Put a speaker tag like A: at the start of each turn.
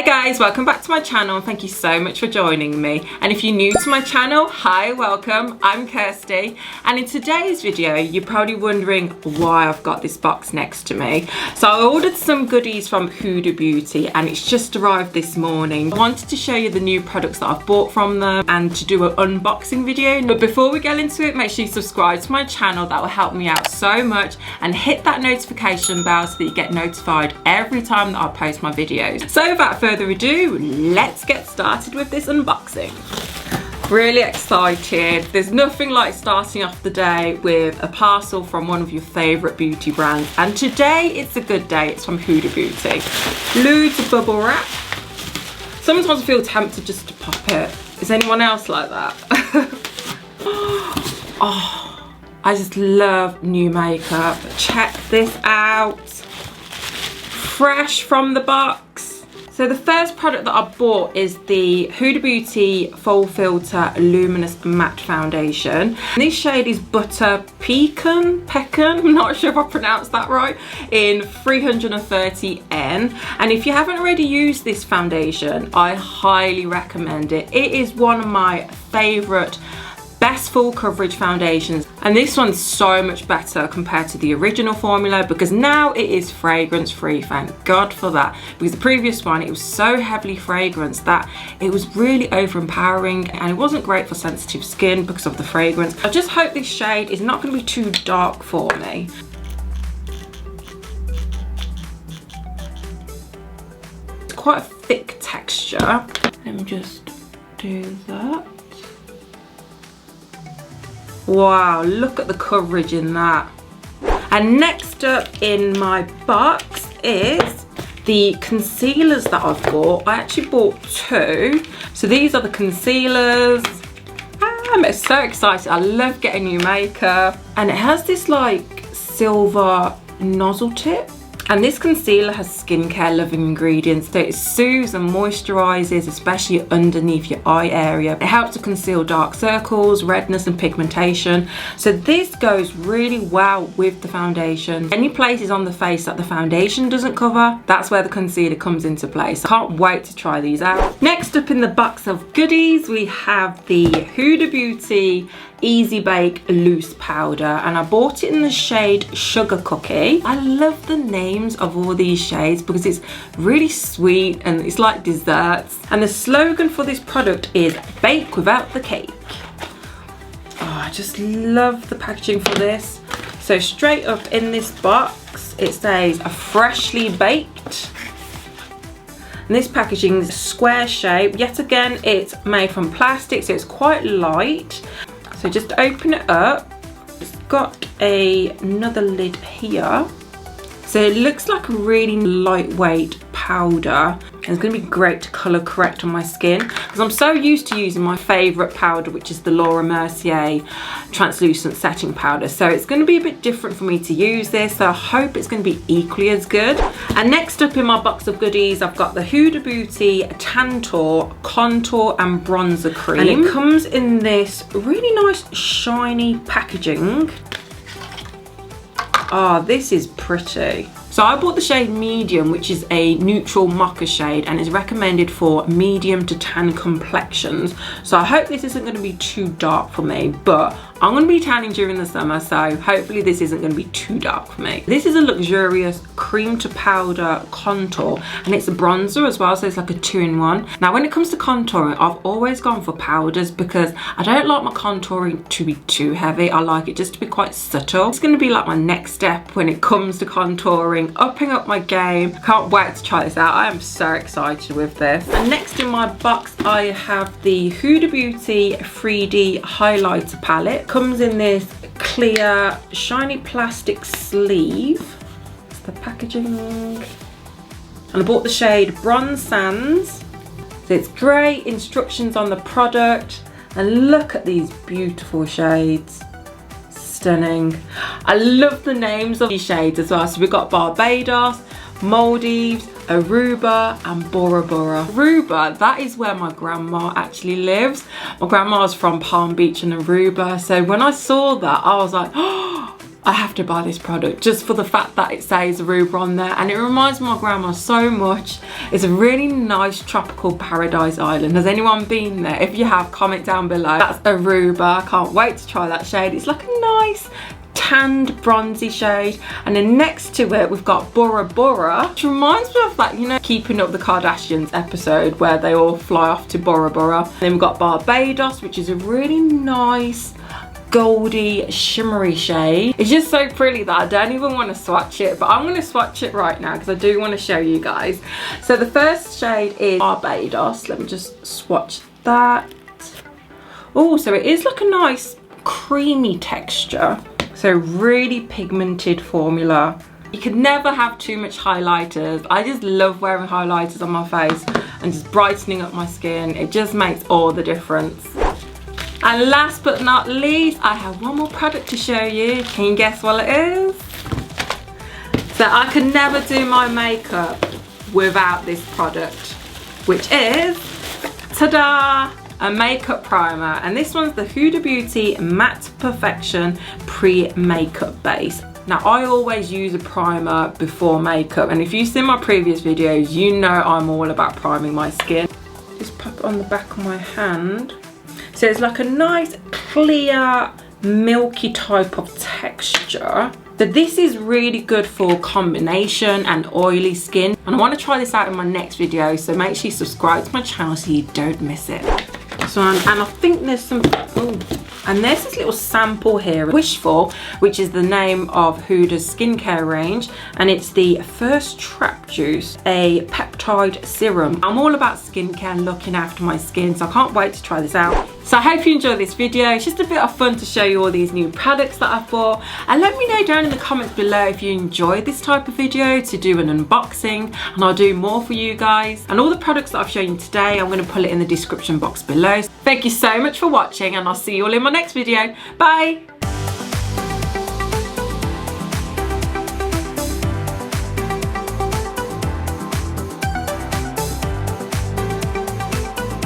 A: guys, welcome back to my channel. Thank you so much for joining me. And if you're new to my channel, hi, welcome. I'm Kirsty. And in today's video, you're probably wondering why I've got this box next to me. So I ordered some goodies from Huda Beauty and it's just arrived this morning. I wanted to show you the new products that I've bought from them and to do an unboxing video. But before we get into it, make sure you subscribe to my channel. That will help me out so much. And hit that notification bell so that you get notified every time that I post my videos. So without further ado, let's get started with this unboxing. Really excited. There's nothing like starting off the day with a parcel from one of your favourite beauty brands. And today it's a good day. It's from Huda Beauty. Loads of bubble wrap. Sometimes I feel tempted just to pop it. Is anyone else like that? Oh, I just love new makeup. Check this out. Fresh from the box. So the first product that I bought is the Huda Beauty FauxFilter Luminous Matte Foundation. And this shade is Butter Pecan, I'm not sure if I pronounced that right, in 330N. And if you haven't already used this foundation, I highly recommend it. It is one of my favourite best full coverage foundations, and this one's so much better compared to the original formula because now it is fragrance free. Thank God for that, because the previous one, it was so heavily fragranced that it was really overpowering and it wasn't great for sensitive skin because of the fragrance. I just hope this shade is not going to be too dark for me. It's quite a thick texture. Let me just do that. Wow, look at the coverage in that. And next up in my box is the concealers that I've bought. I actually bought two. So these are the concealers. I'm so excited. I love getting new makeup. And it has this like silver nozzle tip. And this concealer has skincare loving ingredients, so it soothes and moisturizes, especially underneath your eye area. It helps to conceal dark circles, redness and pigmentation. So this goes really well with the foundation. Any places on the face that the foundation doesn't cover, that's where the concealer comes into place. I can't wait to try these out. Next up in the box of goodies, we have the Huda Beauty Easy Bake Loose Powder, and I bought it in the shade Sugar Cookie. I love the names of all these shades because it's really sweet and it's like desserts. And the slogan for this product is bake without the cake. Oh, I just love the packaging for this. So straight up in this box it says a freshly baked. And this packaging is square shape. Yet again, it's made from plastic, so it's quite light. So just open it up. It's got another lid here. So it looks like a really lightweight powder. And it's going to be great to colour correct on my skin because I'm so used to using my favourite powder, which is the Laura Mercier translucent setting powder. So it's going to be a bit different for me to use this. So I hope it's going to be equally as good. And next up in my box of goodies, I've got the Huda Beauty Tantour Contour and Bronzer Cream. And it comes in this really nice shiny packaging. Oh, this is pretty. So I bought the shade Medium, which is a neutral mocha shade and is recommended for medium to tan complexions. So I hope this isn't going to be too dark for me, but I'm going to be tanning during the summer, so hopefully this isn't going to be too dark for me. This is a luxurious cream to powder contour, and it's a bronzer as well, so it's like a 2-in-1. Now when it comes to contouring, I've always gone for powders because I don't like my contouring to be too heavy. I like it just to be quite subtle. It's going to be like my next step when it comes to contouring, upping up my game. Can't wait to try this out. I am so excited with this. And next in my box I have the Huda Beauty 3D highlighter palette. Comes in this clear shiny plastic sleeve. That's the packaging. And I bought the shade Bronze Sands. So it's great instructions on the product, and look at these beautiful shades. Stunning. I love the names of these shades as well. So we've got Barbados, Maldives, Aruba and Bora Bora. Aruba, that is where my grandma actually lives. My grandma's from Palm Beach and Aruba. So when I saw that, I was like, oh, I have to buy this product just for the fact that it says Aruba on there, and it reminds my grandma so much. It's a really nice tropical paradise island. Has anyone been there? If you have, comment down below. That's Aruba. I can't wait to try that shade. It's like a nice tanned bronzy shade, and then next to it we've got Bora Bora, which reminds me of that, you know, Keeping Up the Kardashians episode where they all fly off to Bora Bora. Then we've got Barbados, which is a really nice goldy shimmery shade. It's just so pretty that I don't even want to swatch it, but I'm going to swatch it right now because I do want to show you guys. So the first shade is Barbados. Let me just swatch that. Oh, so it is like a nice creamy texture. So really pigmented formula. You could never have too much highlighters. I just love wearing highlighters on my face and just brightening up my skin. It just makes all the difference. And last but not least, I have one more product to show you. Can you guess what it is? So I could never do my makeup without this product, which is, ta-da! A makeup primer, and this one's the Huda Beauty Matte Perfection Pre-Makeup Base. Now I always use a primer before makeup, and if you've seen my previous videos, you know I'm all about priming my skin. Just pop it on the back of my hand. So it's like a nice clear milky type of texture. So this is really good for combination and oily skin, and I want to try this out in my next video, so make sure you subscribe to my channel so you don't miss it. So, and I think there's some, and there's this little sample here, Wishful, which is the name of Huda's skincare range, and it's the First Trap Juice, a peptide serum. I'm all about skincare and looking after my skin, so I can't wait to try this out. So I hope you enjoyed this video. It's just a bit of fun to show you all these new products that I've bought, and let me know down in the comments below if you enjoyed this type of video to do an unboxing, and I'll do more for you guys. And all the products that I've shown you today, I'm going to put it in the description box below. Thank you so much for watching, and I'll see you all in my next video. Bye!